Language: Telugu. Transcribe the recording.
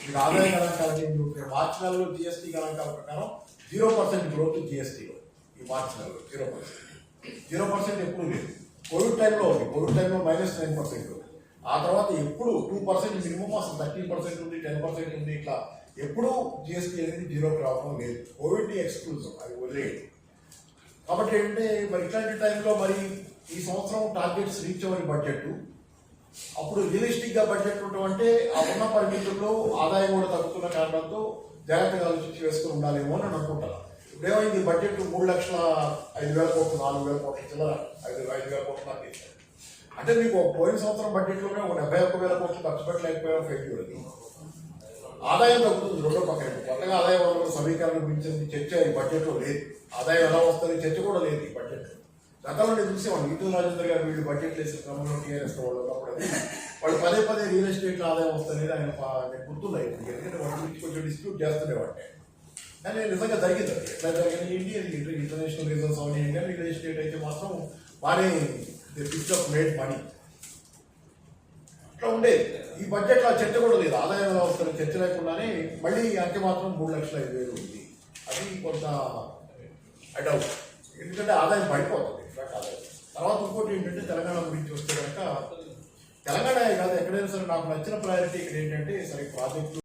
మీరు ఆదాయ గణాంకాలని మార్చి నెలలో జిఎస్టీ గణాంకాల ప్రకారం 0% గ్రోత్ జిఎస్టీలో ఈ మార్చి నెలలో 0% ఎప్పుడు లేదు. కోవిడ్ టైంలో ఉంది, కోవిడ్ టైంలో -9%. ఆ తర్వాత ఎప్పుడు 2% మినిమం, అసలు 13% ఉంది, 10% ఉంది. ఇట్లా ఎప్పుడు జిఎస్టీ అనేది జీరోకి రావడం లేదు. కోవిడ్ ఎక్స్క్లూజివ్, అది వదిలేదు. కాబట్టి ఏంటంటే మరి ఇట్లాంటి టైంలో మరి ఈ సంవత్సరం టార్గెట్స్ రీచ్ అవ్వని బడ్జెట్, అప్పుడు రియలిస్టిక్గా బడ్జెట్ ఉండటం అంటే ఆ ఉన్న పరిమితుల్లో ఆదాయం కూడా తగ్గుతున్న కారణంతో జాగ్రత్తగా ఆలోచించి వేసుకుని ఉండాలేమో అని అనుకుంటాను. ఇప్పుడేమైంది, బడ్జెట్ 3,05,000 కోట్లు, 4,000 కోట్ల చిల్లర 5,000 కోట్ల దాకా ఇచ్చారు. అంటే మీకు పోయిన సంవత్సరం బడ్జెట్లోనే ఒక 71,000 కోట్లు ఖర్చు పెట్టలేకపోయాం. ఫెయిల్యూర్ అది. ఆదాయం తగ్గుతుంది రెండో పక్కన. కొత్తగా ఆదాయ వనరుల సమీకరణ గురించి చర్చ ఈ బడ్జెట్లో లేదు. ఆదాయం ఎలా వస్తుంది చర్చ కూడా లేదు ఈ బడ్జెట్. గతంలో నేను చూసేవాళ్ళు, ఈటల రాజేందర్ గారు వీళ్ళు బడ్జెట్ వేసిన క్రమంలో టీఆర్ఎస్ వాళ్ళు పదే పదే రియల్ ఎస్టేట్లో ఆదాయం వస్తుంది ఆయన నేను గుర్తున్నాయి. ఎందుకంటే వాటి గురించి కొంచెం డిస్ప్యూట్ చేస్తుండేవాడిని. కానీ నిజంగా జరిగింది. అది ఎట్లా జరిగింది ఏంటి, అది ఇంటర్నేషనల్ రీజన్స్ అవన్నీ ఏంటి, రియల్ ఎస్టేట్ అయితే మాత్రం బాగానే పిచ్ ఆఫ్ మేడ్ మనీ అట్లా ఉండేది. ఈ బడ్జెట్లో చర్చ కూడా లేదు. ఆదాయం ఎలా వస్తుంది చర్చ లేకుండానే మళ్ళీ అంకె మాత్రం 3,05,000 ఉంది. అది కొంత డౌట్, ఎందుకంటే ఆదాయం పడిపోతుంది ఫ్లాట్ ఆదాయం. తర్వాత ఇంకోటి ఏంటంటే తెలంగాణ గురించి వస్తే కనుక తెలంగాణ కాదు ఎక్కడైనా సరే నాకు నచ్చిన ప్రయారిటీ ఇక్కడ ఏంటంటే సరే ప్రాజెక్టు